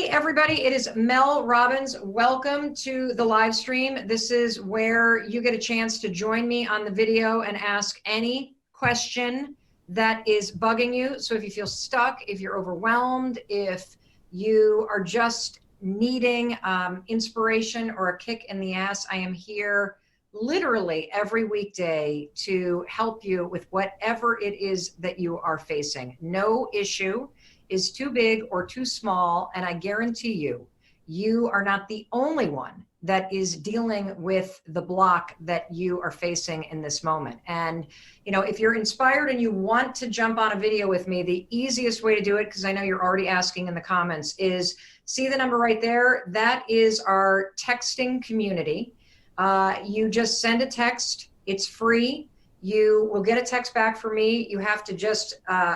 Hey everybody, it is Mel Robbins. Welcome to the live stream. This is where you get a chance to join me on the video and ask any question that is bugging you. So if you feel stuck, if you're overwhelmed, if you are just needing inspiration or a kick in the ass, I am here literally every weekday to help you with whatever it is that you are facing. No issue is too big or too small, and I guarantee you, you are not the only one that is dealing with the block that you are facing in this moment. And you know, if you're inspired and you want to jump on a video with me, the easiest way to do it, because I know you're already asking in the comments, is see the number right there. That is our texting community. You just send a text, it's free. You will get a text back from me. You have to just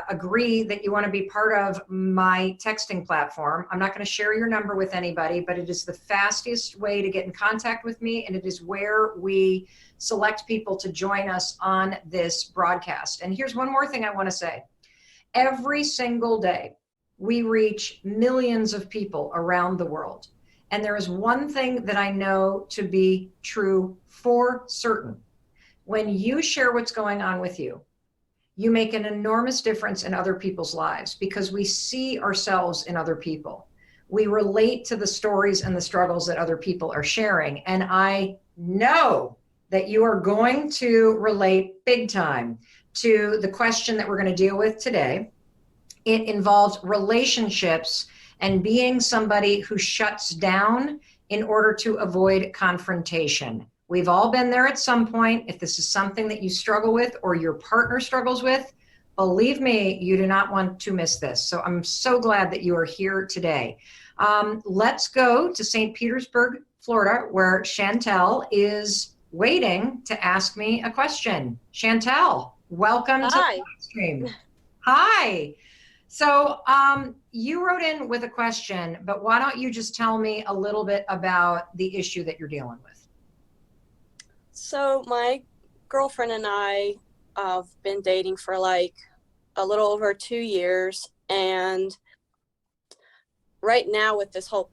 agree that you want to be part of my texting platform. I'm not going to share your number with anybody, but it is the fastest way to get in contact with me, and it is where we select people to join us on this broadcast. And here's one more thing I want to say. Every single day, we reach millions of people around the world. And there is one thing that I know to be true for certain. When you share what's going on with you, you make an enormous difference in other people's lives because we see ourselves in other people. We relate to the stories and the struggles that other people are sharing. And I know that you are going to relate big time to the question that we're going to deal with today. It involves relationships and being somebody who shuts down in order to avoid confrontation. We've all been there at some point. If this is something that you struggle with or your partner struggles with, believe me, you do not want to miss this. So I'm so glad that you are here today. Let's go to St. Petersburg, Florida, where Chantal is waiting to ask me a question. Chantal, welcome to the live stream. Hi. So you wrote in with a question, but why don't you just tell me a little bit about the issue that you're dealing with? So my girlfriend and I have been dating for like a little over 2 years. And right now with this whole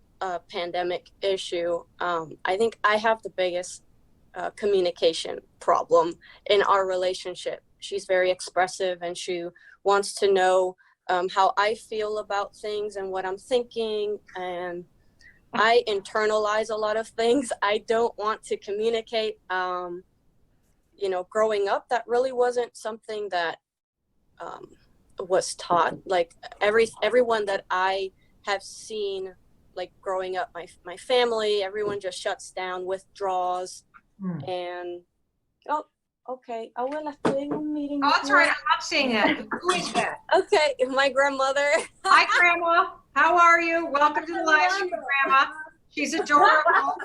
pandemic issue, I think I have the biggest communication problem in our relationship. She's very expressive and she wants to know how I feel about things and what I'm thinking. And I internalize a lot of things. I don't want to communicate. You know, growing up, that really wasn't something that was taught. Like everyone that I have seen, like growing up, my family, everyone just shuts down, withdraws, and okay. Abuela, estoy en un meeting. Oh, that's right. I'm not seeing that. Who is that? Okay, my grandmother. Hi, Grandma. How are you? Welcome to the live stream, Grandma. She's adorable.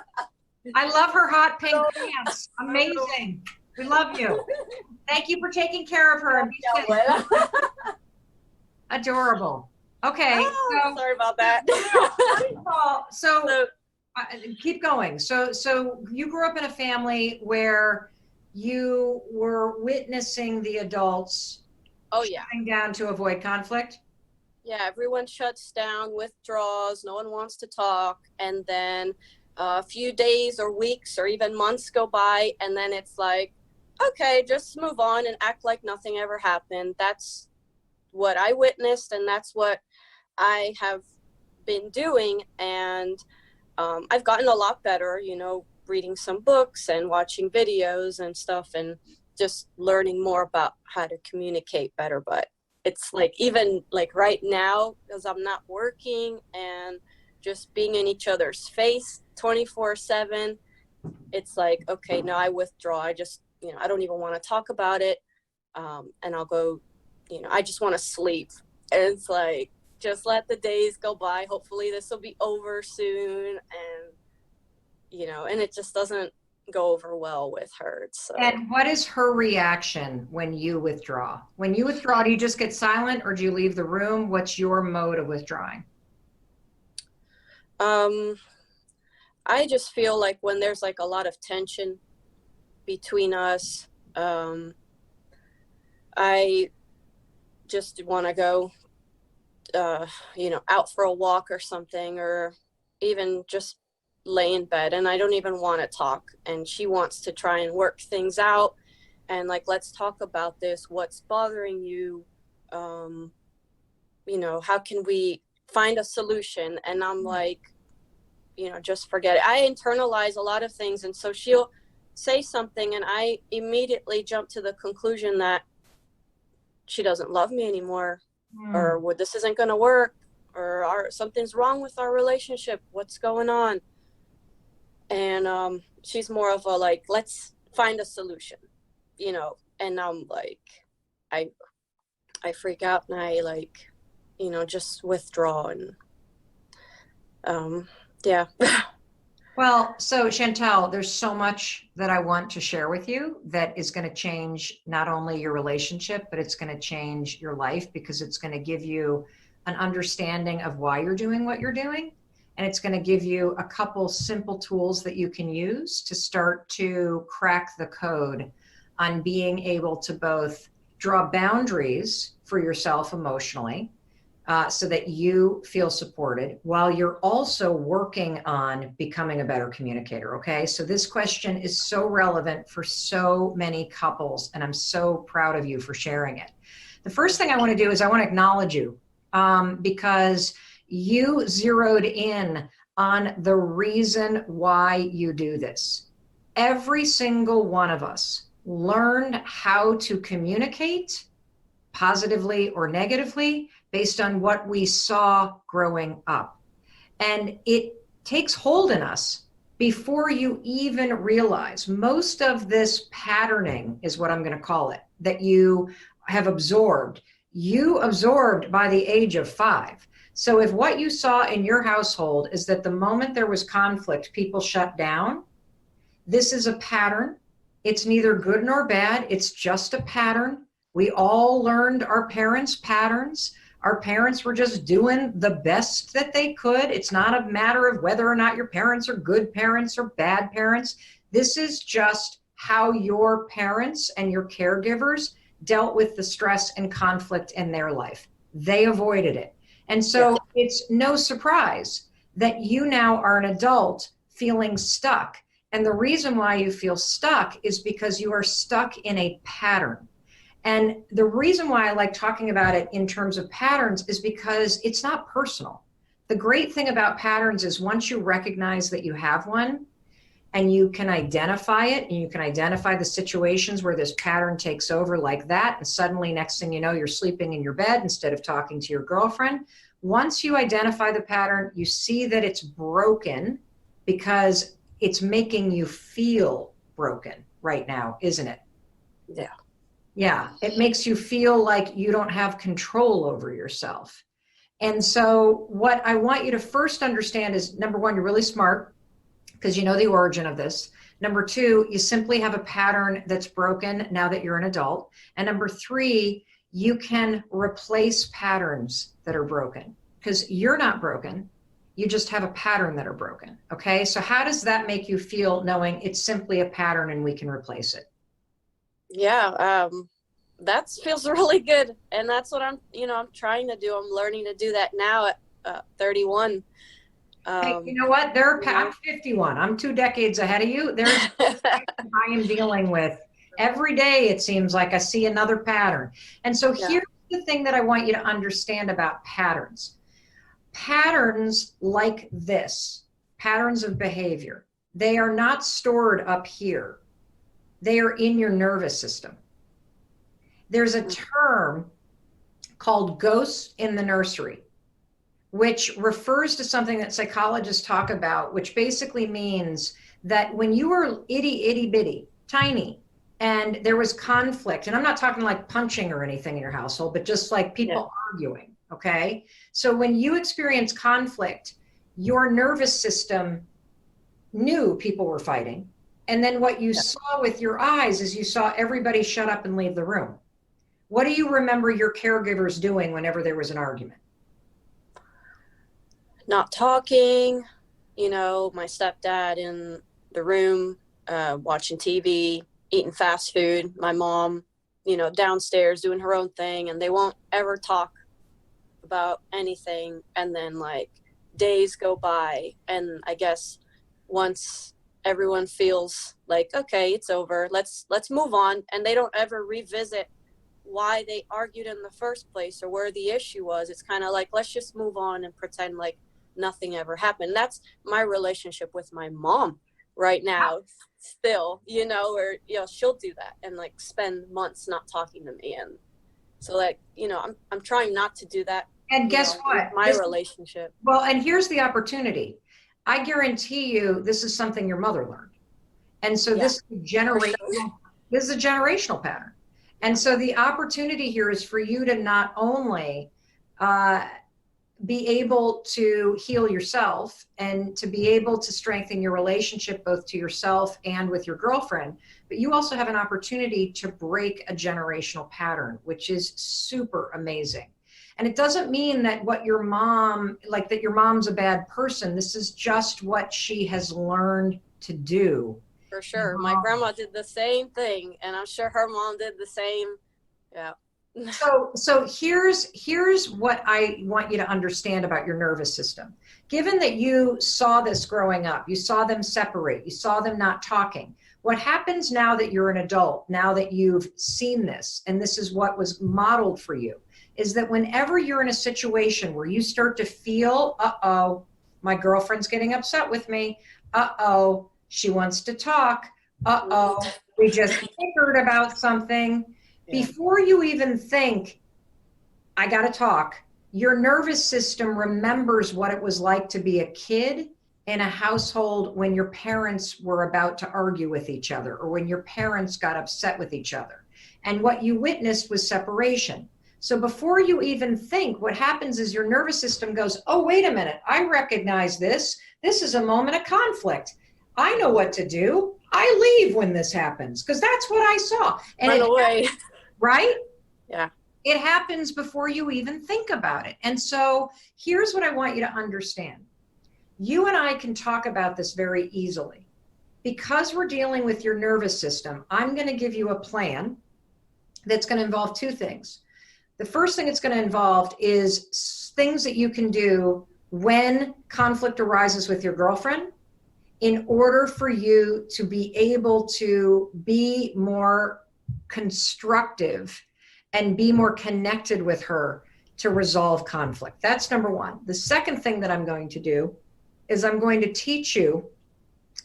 I love her hot pink pants. Amazing. We love you. Thank you for taking care of her. Adorable. Okay. So, sorry about that. So keep going. So you grew up in a family where you were witnessing the adults shutting down to avoid conflict? Yeah, everyone shuts down, withdraws, no one wants to talk, and then a few days or weeks or even months go by, and then it's like, okay, just move on and act like nothing ever happened. That's what I witnessed, and that's what I have been doing, and I've gotten a lot better, you know, reading some books and watching videos and stuff and just learning more about how to communicate better. But it's like, even like right now, because I'm not working and just being in each other's face 24/7, it's like, okay, no, I withdraw. I just, you know, I don't even want to talk about it. And I'll go, you know, I just want to sleep. And it's like, just let the days go by. Hopefully this will be over soon. And, you know, and it just doesn't go over well with her. So. And what is her reaction when you withdraw? When you withdraw, do you just get silent or do you leave the room? What's your mode of withdrawing? I just feel like when there's like a lot of tension between us, I just want to go out for a walk or something, or even just lay in bed, and I don't even want to talk. And she wants to try and work things out and like, let's talk about this. What's bothering you? How can we find a solution? And I'm like, just forget it. I internalize a lot of things. And so she'll say something and I immediately jump to the conclusion that she doesn't love me anymore, or well, this isn't going to work, or something's wrong with our relationship. What's going on? And she's more of a like, let's find a solution, and I'm like, I freak out and I like, just withdraw. And yeah. Well, so Chantal, there's so much that I want to share with you that is going to change not only your relationship, but it's going to change your life, because it's going to give you an understanding of why you're doing what you're doing. And it's going to give you a couple simple tools that you can use to start to crack the code on being able to both draw boundaries for yourself emotionally, so that you feel supported while you're also working on becoming a better communicator. Okay. So this question is so relevant for so many couples, and I'm so proud of you for sharing it. The first thing I want to do is I want to acknowledge you, because you zeroed in on the reason why you do this. Every single one of us learned how to communicate positively or negatively based on what we saw growing up. And it takes hold in us before you even realize. Most of this patterning is what I'm going to call it, that you have absorbed. You absorbed by the age of 5. So if what you saw in your household is that the moment there was conflict, people shut down, this is a pattern. It's neither good nor bad. It's just a pattern. We all learned our parents' patterns. Our parents were just doing the best that they could. It's not a matter of whether or not your parents are good parents or bad parents. This is just how your parents and your caregivers dealt with the stress and conflict in their life. They avoided it. And so it's no surprise that you now are an adult feeling stuck. And the reason why you feel stuck is because you are stuck in a pattern. And the reason why I like talking about it in terms of patterns is because it's not personal. The great thing about patterns is once you recognize that you have one and you can identify it, and you can identify the situations where this pattern takes over like that, and suddenly next thing you know, you're sleeping in your bed instead of talking to your girlfriend. Once you identify the pattern, you see that it's broken because it's making you feel broken right now, isn't it? Yeah. Yeah, it makes you feel like you don't have control over yourself. And so what I want you to first understand is, number one, you're really smart because you know the origin of this. Number two, you simply have a pattern that's broken now that you're an adult. And number three, you can replace patterns that are broken because you're not broken. You just have a pattern that are broken. Okay, so how does that make you feel knowing it's simply a pattern and we can replace it? Yeah, that feels really good, and that's what I'm trying to do. I'm learning to do that now at 31. Hey, you know what? I'm 51. I'm 2 decades ahead of you. There's I am dealing with every day. It seems like I see another pattern. And so here's the thing that I want you to understand about patterns. Patterns like this, patterns of behavior, they are not stored up here. They are in your nervous system. There's a term called ghosts in the nursery, which refers to something that psychologists talk about, which basically means that when you were itty bitty, tiny, and there was conflict, and I'm not talking like punching or anything in your household, but just like people arguing, okay? So when you experience conflict, your nervous system knew people were fighting. And then what you saw with your eyes is you saw everybody shut up and leave the room. What do you remember your caregivers doing whenever there was an argument? Not talking, my stepdad in the room, watching TV, eating fast food, my mom, downstairs doing her own thing, and they won't ever talk about anything, and then like days go by, and I guess once everyone feels like, okay, it's over, let's move on, and they don't ever revisit why they argued in the first place or where the issue was. It's kind of like, let's just move on and pretend like nothing ever happened. That's my relationship with my mom right now still, you know, or, you know, she'll do that and like spend months not talking to me. And so like, you know, I'm trying not to do that. And guess what? My relationship. Well, and here's the opportunity. I guarantee you this is something your mother learned. And so Yeah, this is a generational pattern. And so the opportunity here is for you to not only be able to heal yourself and to be able to strengthen your relationship both to yourself and with your girlfriend, but you also have an opportunity to break a generational pattern, which is super amazing. And it doesn't mean that what your mom, like that your mom's a bad person. This is just what she has learned to do. For sure. My grandma did the same thing, and I'm sure her mom did the same. Yeah. So here's what I want you to understand about your nervous system. Given that you saw this growing up, you saw them separate, you saw them not talking. What happens now that you're an adult, now that you've seen this, and this is what was modeled for you, is that whenever you're in a situation where you start to feel, uh-oh, my girlfriend's getting upset with me, uh-oh, she wants to talk, uh-oh, we just bickered about something. Yeah. Before you even think, I got to talk, your nervous system remembers what it was like to be a kid in a household when your parents were about to argue with each other or when your parents got upset with each other. And what you witnessed was separation. So before you even think, what happens is your nervous system goes, oh, wait a minute, I recognize this. This is a moment of conflict. I know what to do. I leave when this happens because that's what I saw. And run away. Right? Yeah. It happens before you even think about it. And so here's what I want you to understand. You and I can talk about this very easily. Because we're dealing with your nervous system, I'm going to give you a plan that's going to involve two things. The first thing it's going to involve is things that you can do when conflict arises with your girlfriend in order for you to be able to be more constructive and be more connected with her to resolve conflict. That's number one. The second thing that I'm going to do is I'm going to teach you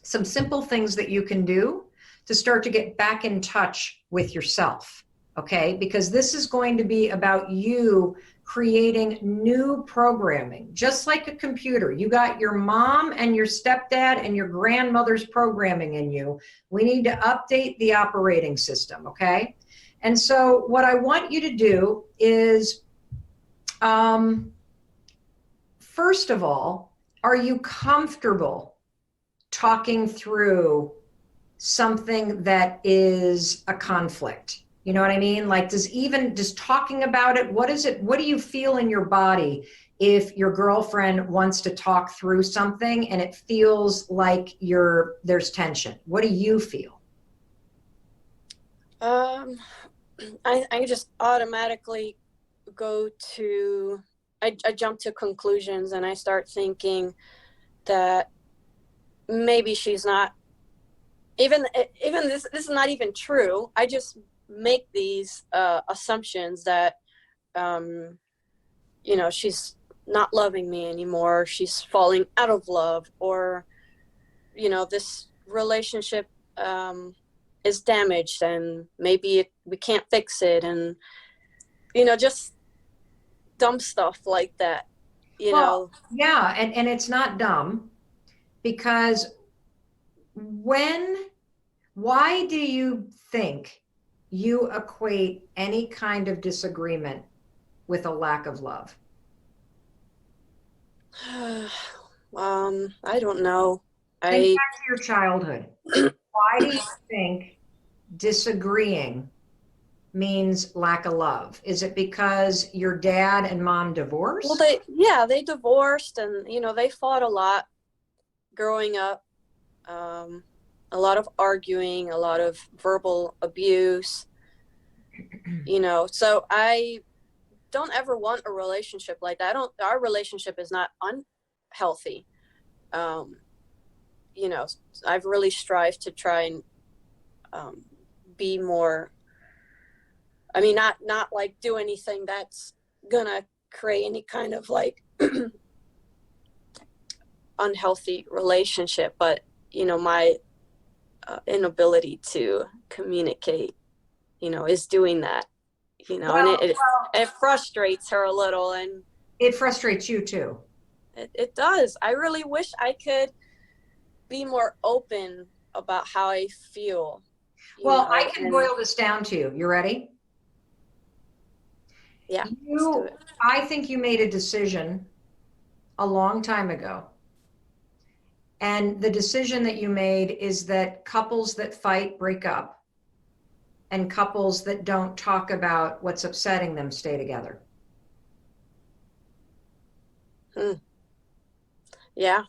some simple things that you can do to start to get back in touch with yourself, okay? Because this is going to be about you creating new programming, just like a computer. You got your mom and your stepdad and your grandmother's programming in you. We need to update the operating system, okay? And so what I want you to do is, first of all, are you comfortable talking through something that is a conflict? You know what I mean? Like, does talking about it, what do you feel in your body if your girlfriend wants to talk through something and it feels like there's tension? What do you feel? I just automatically I jump to conclusions, and I start thinking that maybe she's not even this is not even true. I just make these assumptions that you know, she's not loving me anymore, she's falling out of love, or you know, this relationship is damaged and maybe we can't fix it, and you know, just dumb stuff like that, you know. Yeah, and it's not dumb, because why do you think you equate any kind of disagreement with a lack of love? I don't know. Think back to your childhood. Why do you think disagreeing means lack of love? Is it because your dad and mom divorced? Well, they divorced, and you know, they fought a lot growing up. A lot of arguing, a lot of verbal abuse, you know. So I don't ever want a relationship like that. Our relationship is not unhealthy. You know, I've really strived to try and be more, I mean, not like do anything that's gonna create any kind of like unhealthy relationship, but you know, my inability to communicate, you know, is doing that, you know, and it frustrates her a little, and it frustrates you too. It does. I really wish I could be more open about how I feel. Well, I can boil this down to you. You ready? Yeah, let's do it. I think you made a decision a long time ago. And the decision that you made is that couples that fight break up, and couples that don't talk about what's upsetting them stay together. Yeah.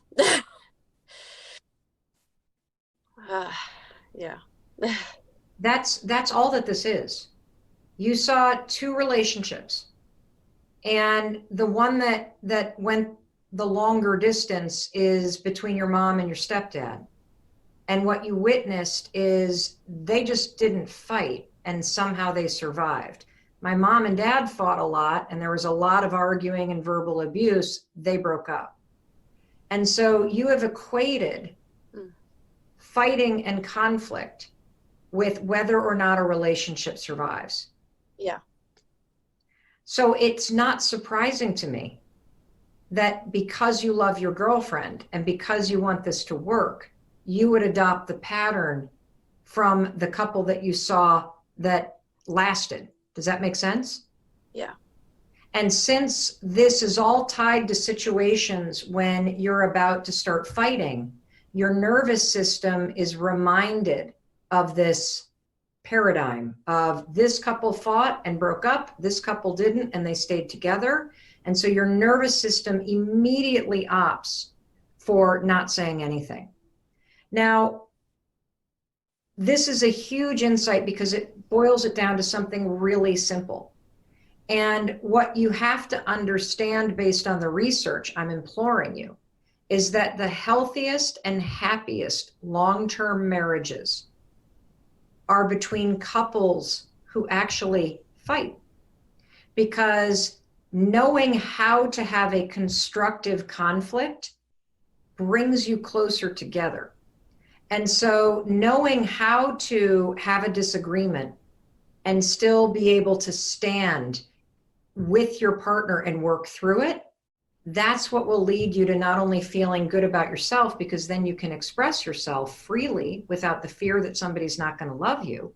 Yeah. That's all that this is. You saw two relationships, and the one that went the longer distance is between your mom and your stepdad. And what you witnessed is they just didn't fight, and somehow they survived. My mom and dad fought a lot, and there was a lot of arguing and verbal abuse. They broke up. And so you have equated fighting and conflict with whether or not a relationship survives. Yeah. So it's not surprising to me that because you love your girlfriend and because you want this to work, you would adopt the pattern from the couple that you saw that lasted. Does that make sense? Yeah. And since this is all tied to situations when you're about to start fighting, your nervous system is reminded of this paradigm of this couple fought and broke up, this couple didn't, and they stayed together. And so your nervous system immediately opts for not saying anything. Now, this is a huge insight because it boils it down to something really simple. And what you have to understand based on the research, I'm imploring you, is that the healthiest and happiest long-term marriages are between couples who actually fight. Because knowing how to have a constructive conflict brings you closer together. And so knowing how to have a disagreement and still be able to stand with your partner and work through it, that's what will lead you to not only feeling good about yourself, because then you can express yourself freely without the fear that somebody's not going to love you,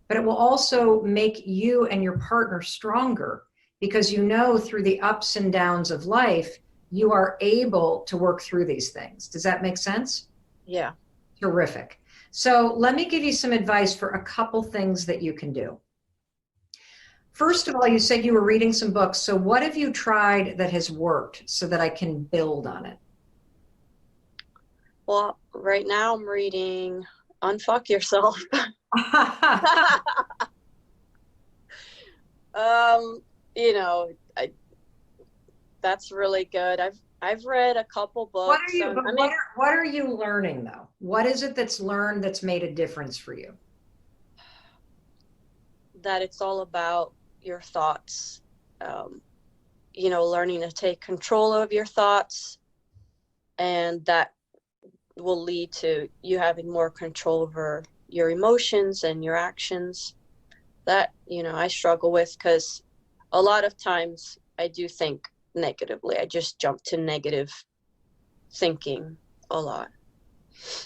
but it will also make you and your partner stronger, because you know through the ups and downs of life, you are able to work through these things. Does that make sense? Yeah. Terrific. So let me give you some advice for a couple things that you can do. First of all, you said you were reading some books. So what have you tried that has worked so that I can build on it? Well, right now I'm reading Unfuck Yourself. You know, that's really good. I've read a couple books. What are you learning though? What is it that's learned that's made a difference for you? That it's all about your thoughts. You know, learning to take control of your thoughts, and that will lead to you having more control over your emotions and your actions. That, you know, I struggle with, because a lot of times I do think negatively. I just jump to negative thinking a lot.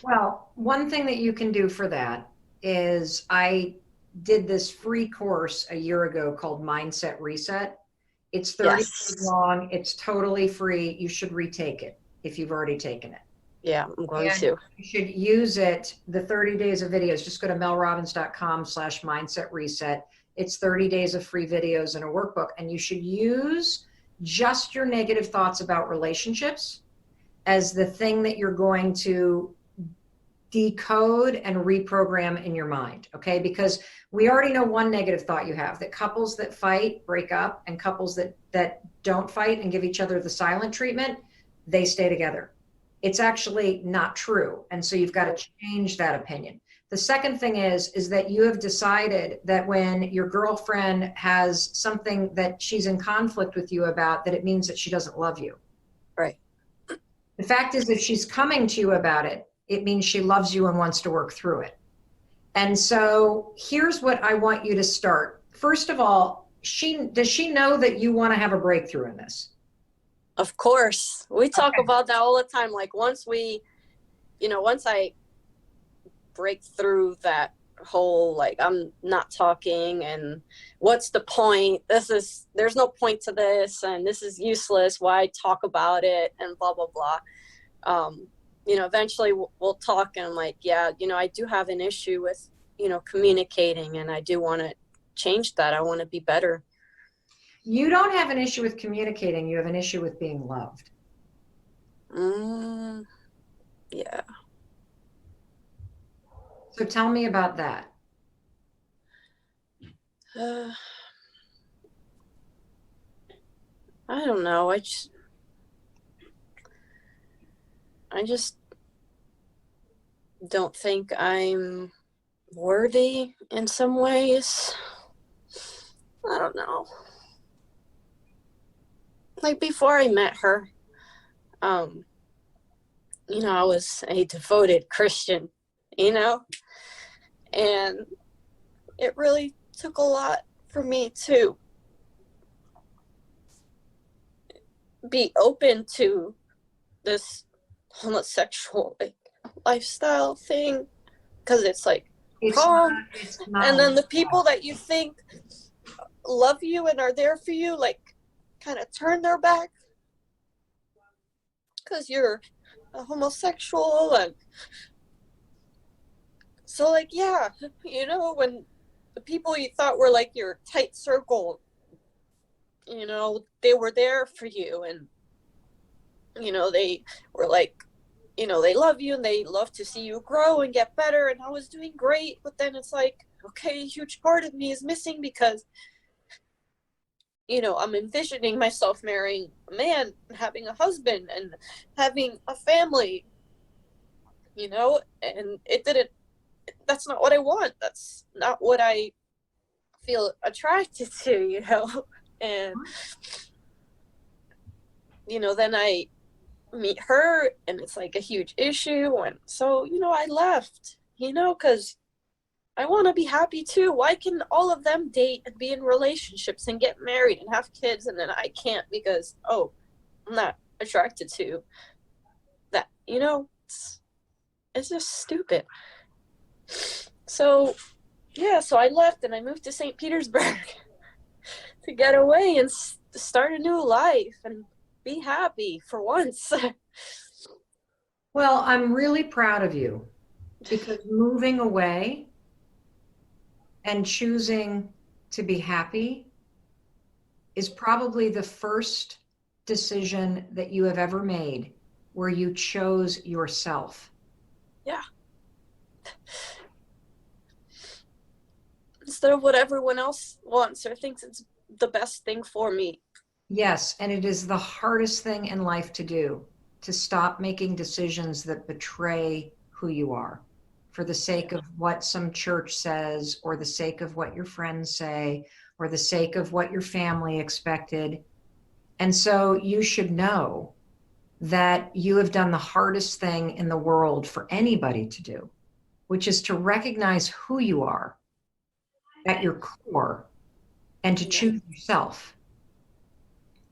Well, one thing that you can do for that is I did this free course a year ago called Mindset Reset. It's 30 days long. It's totally free. You should retake it if you've already taken it. Yeah, I'm going to. You should use it, the 30 days of videos. Just go to melrobbins.com/mindset reset. It's 30 days of free videos and a workbook. And you should use just your negative thoughts about relationships as the thing that you're going to decode and reprogram in your mind, okay? Because we already know one negative thought you have, that couples that fight break up, and couples that don't fight and give each other the silent treatment, they stay together. It's actually not true. And so you've got to change that opinion. The second thing is that you have decided that when your girlfriend has something that she's in conflict with you about, that it means that she doesn't love you. Right. The fact is, if she's coming to you about it, it means she loves you and wants to work through it. And so here's what I want you to start. First of all, does she know that you want to have a breakthrough in this? Of course. We talk about that all the time. Like once I break through that whole, like, I'm not talking and what's the point? There's no point to this and this is useless. Why talk about it and blah, blah, blah. Eventually we'll talk and I'm like, yeah, I do have an issue with, communicating, and I do want to change that. I want to be better. You don't have an issue with communicating. You have an issue with being loved. Yeah. So tell me about that. I don't know. I just don't think I'm worthy in some ways. I don't know. Like before I met her, I was a devoted Christian, and it really took a lot for me to be open to this homosexual lifestyle thing, because it's like wrong. And then the people that you think love you and are there for you, like, kind of turn their back because you're a homosexual. And so, like, yeah, when the people you thought were like your tight circle, they were there for you, and they were like, they love you and they love to see you grow and get better, and I was doing great. But then it's like, okay, a huge part of me is missing, because I'm envisioning myself marrying a man and having a husband and having a family, and that's not what I want. That's not what I feel attracted to, and, then I meet her and it's like a huge issue. And so, I left, because I want to be happy too. Why can all of them date and be in relationships and get married and have kids, and then I can't because, I'm not attracted to that? It's just stupid. So, yeah, so I left and I moved to St. Petersburg to get away and start a new life and be happy for once. Well, I'm really proud of you, because moving away and choosing to be happy is probably the first decision that you have ever made where you chose yourself. Yeah. Instead of what everyone else wants or thinks it's the best thing for me. Yes, and it is the hardest thing in life to do, to stop making decisions that betray who you are for the sake of what some church says, or the sake of what your friends say, or the sake of what your family expected. And so you should know that you have done the hardest thing in the world for anybody to do, which is to recognize who you are at your core and to choose yourself.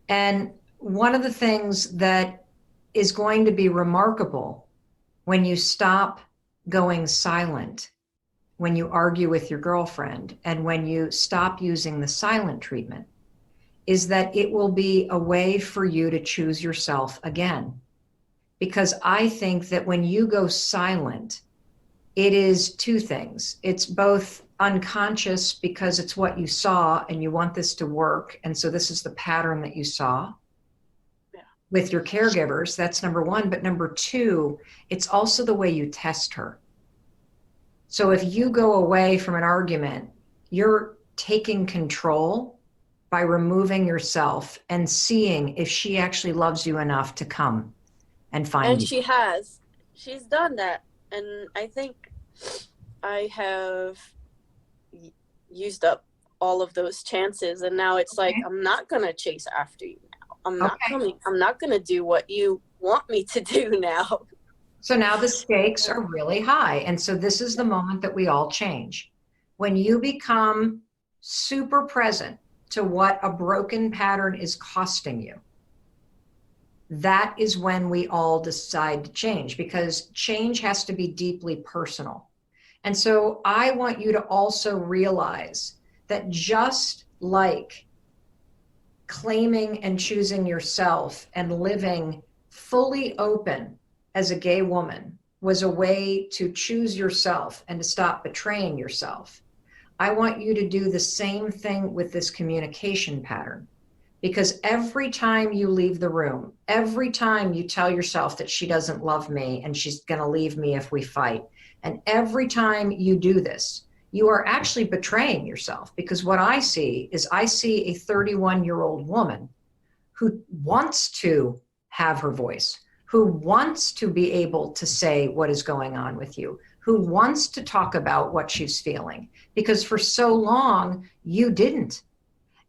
And one of the things that is going to be remarkable when you stop going silent, when you argue with your girlfriend, and when you stop using the silent treatment, is that it will be a way for you to choose yourself again. Because I think that when you go silent, it is two things. It's both unconscious, because it's what you saw and you want this to work. And so this is the pattern that you saw with your caregivers. That's number one. But number two, it's also the way you test her. So if you go away from an argument, you're taking control by removing yourself and seeing if she actually loves you enough to come and find And you. she's done that. And I think I have used up all of those chances. And now it's like, Okay. I'm not going to chase after you now. Okay. I'm not going to do what you want me to do now. So now the stakes are really high. And so this is the moment that we all change. When you become super present to what a broken pattern is costing you, that is when we all decide to change, because change has to be deeply personal. And so I want you to also realize that just like claiming and choosing yourself and living fully open as a gay woman was a way to choose yourself and to stop betraying yourself, I want you to do the same thing with this communication pattern. Because every time you leave the room, every time you tell yourself that she doesn't love me and she's going to leave me if we fight, and every time you do this, you are actually betraying yourself. Because what I see a 31-year-old woman who wants to have her voice, who wants to be able to say what is going on with you, who wants to talk about what she's feeling, because for so long you didn't.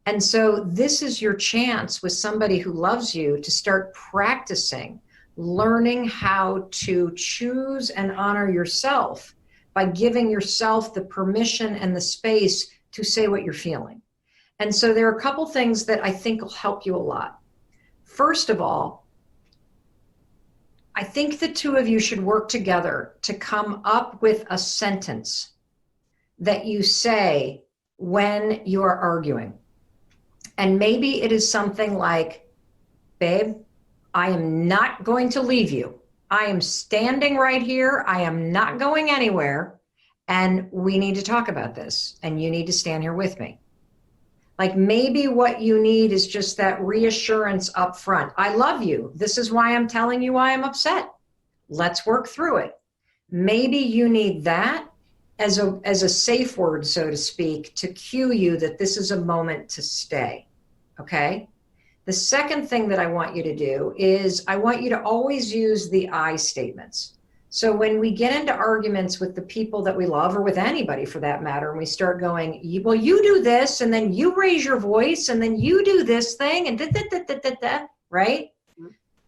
And so this is your chance with somebody who loves you to start practicing, learning how to choose and honor yourself by giving yourself the permission and the space to say what you're feeling. And so there are a couple things that I think will help you a lot. First of all, I think the two of you should work together to come up with a sentence that you say when you are arguing. And maybe it is something like, babe, I am not going to leave you. I am standing right here. I am not going anywhere. And we need to talk about this. And you need to stand here with me. Like maybe what you need is just that reassurance up front. I love you. This is why I'm telling you why I'm upset. Let's work through it. Maybe you need that as a safe word, so to speak, to cue you that this is a moment to stay. Okay. The second thing that I want you to do is I want you to always use the I statements. So when we get into arguments with the people that we love, or with anybody for that matter, and we start going, well, you do this, and then you raise your voice, and then you do this thing, and right?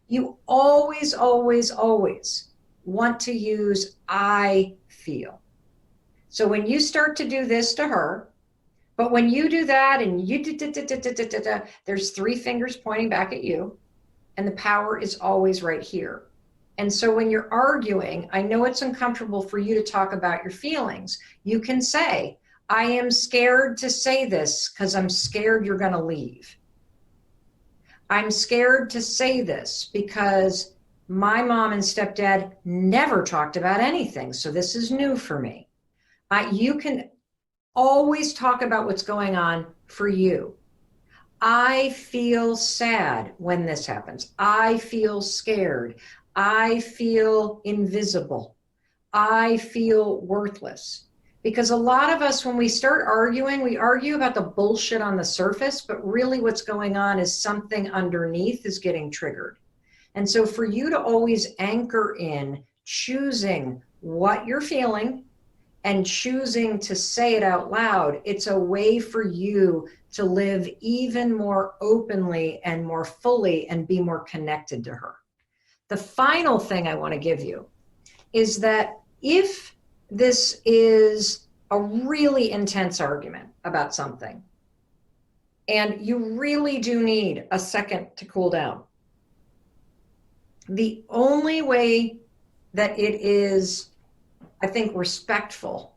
You always, always, always want to use I feel. So when you start to do this to her, but when you do that and you there's three fingers pointing back at you, and the power is always right here. And so when you're arguing, I know it's uncomfortable for you to talk about your feelings. You can say, I am scared to say this because I'm scared you're going to leave. I'm scared to say this because my mom and stepdad never talked about anything. So this is new for me. You can always talk about what's going on for you. I feel sad when this happens. I feel scared. I feel invisible. I feel worthless. Because a lot of us, when we start arguing, we argue about the bullshit on the surface, but really what's going on is something underneath is getting triggered. And so for you to always anchor in choosing what you're feeling and choosing to say it out loud, it's a way for you to live even more openly and more fully and be more connected to her. The final thing I want to give you is that if this is a really intense argument about something and you really do need a second to cool down, the only way that it is, I think, respectful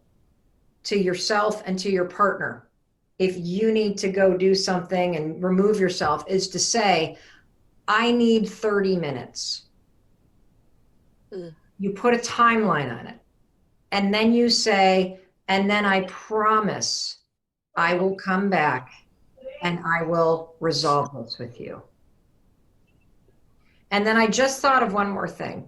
to yourself and to your partner, if you need to go do something and remove yourself, is to say, I need 30 minutes. You put a timeline on it. And then you say, and then I promise I will come back and I will resolve this with you. And then I just thought of one more thing.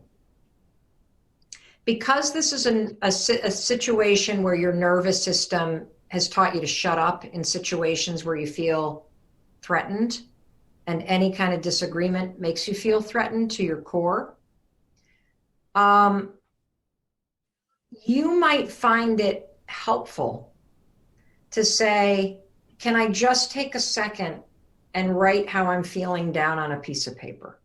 because this is a situation where your nervous system has taught you to shut up in situations where you feel threatened, and any kind of disagreement makes you feel threatened to your core, you might find it helpful to say, can I just take a second and write how I'm feeling down on a piece of paper?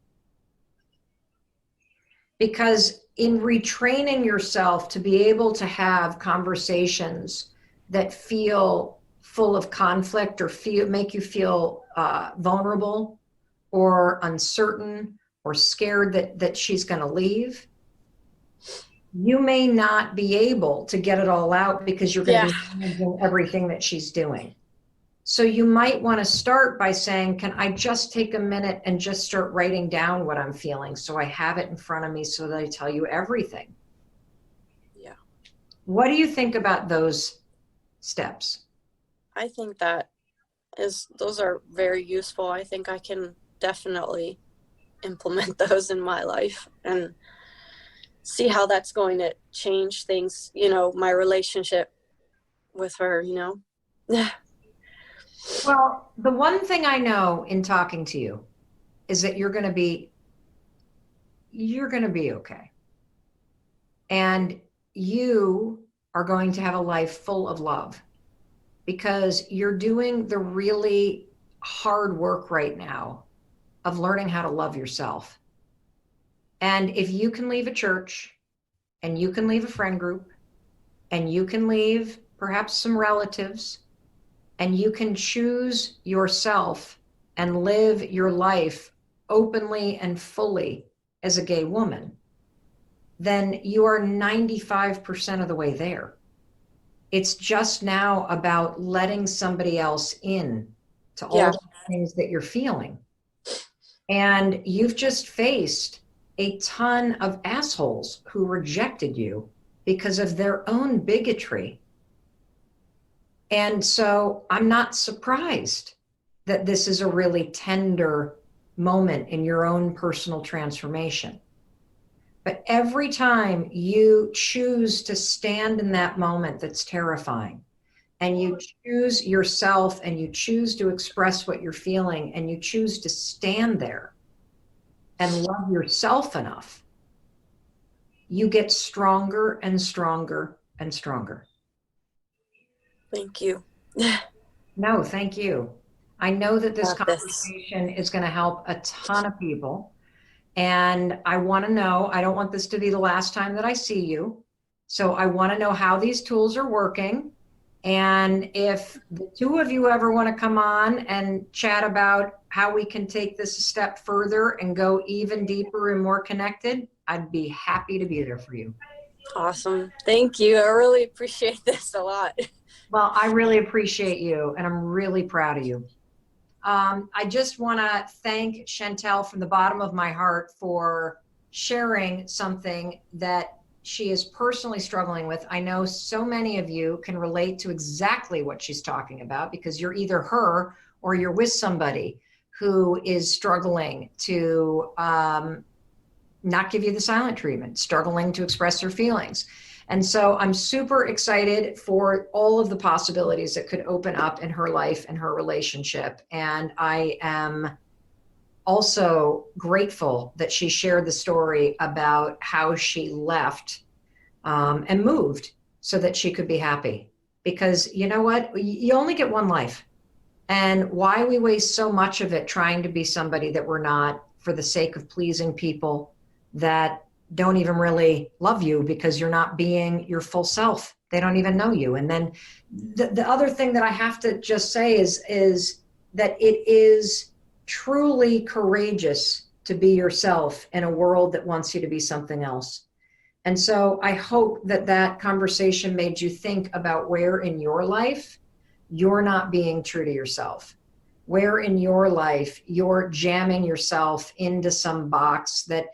Because in retraining yourself to be able to have conversations that feel full of conflict or make you feel vulnerable or uncertain or scared that she's going to leave, you may not be able to get it all out because you're going to be managing everything that she's doing. So you might want to start by saying, can I just take a minute and just start writing down what I'm feeling so I have it in front of me so that I tell you everything? Yeah. What do you think about those steps? I think those are very useful. I think I can definitely implement those in my life and see how that's going to change things, my relationship with her, Well, the one thing I know in talking to you is that you're going to be okay. And you are going to have a life full of love because you're doing the really hard work right now of learning how to love yourself. And if you can leave a church and you can leave a friend group and you can leave perhaps some relatives and you can choose yourself and live your life openly and fully as a gay woman, then you are 95% of the way there. It's just now about letting somebody else in to all the things that you're feeling. And you've just faced a ton of assholes who rejected you because of their own bigotry. And so I'm not surprised that this is a really tender moment in your own personal transformation. But every time you choose to stand in that moment that's terrifying, and you choose yourself and you choose to express what you're feeling and you choose to stand there and love yourself enough, you get stronger and stronger and stronger. Thank you. No, thank you. I know that this conversation is going to help a ton of people. And I want to know, I don't want this to be the last time that I see you. So I want to know how these tools are working. And if the two of you ever want to come on and chat about how we can take this a step further and go even deeper and more connected, I'd be happy to be there for you. Awesome. Thank you. I really appreciate this a lot. Well, I really appreciate you and I'm really proud of you. I just want to thank Chantal from the bottom of my heart for sharing something that she is personally struggling with. I know so many of you can relate to exactly what she's talking about because you're either her or you're with somebody who is struggling to not give you the silent treatment, struggling to express their feelings. And so I'm super excited for all of the possibilities that could open up in her life and her relationship. And I am also grateful that she shared the story about how she left and moved so that she could be happy. Because you know what? You only get one life. And why we waste so much of it trying to be somebody that we're not for the sake of pleasing people that don't even really love you because you're not being your full self. They don't even know you. And then the other thing that I have to just say is that it is truly courageous to be yourself in a world that wants you to be something else. And so I hope that that conversation made you think about where in your life you're not being true to yourself, where in your life you're jamming yourself into some box that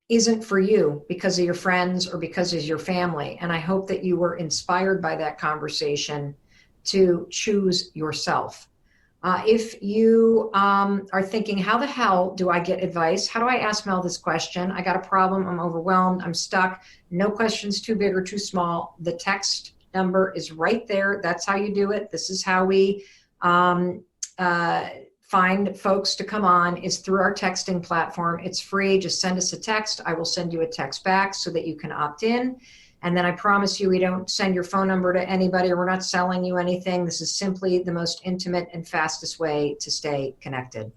isn't for you because of your friends or because of your family. And I hope that you were inspired by that conversation to choose yourself. If you are thinking, how the hell do I get advice? How do I ask Mel this question? I got a problem. I'm overwhelmed. I'm stuck. No question's too big or too small. The text number is right there. That's how you do it. This is how we um, find folks to come on, is through our texting platform. It's free. Just send us a text. I will send you a text back so that you can opt in. And then I promise you, we don't send your phone number to anybody, or we're not selling you anything. This is simply the most intimate and fastest way to stay connected.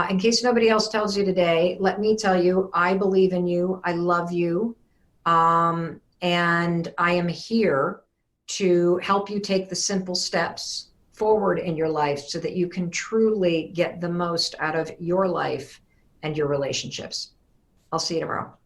In case nobody else tells you today, let me tell you, I believe in you. I love you. And I am here to help you take the simple steps forward in your life so that you can truly get the most out of your life and your relationships. I'll see you tomorrow.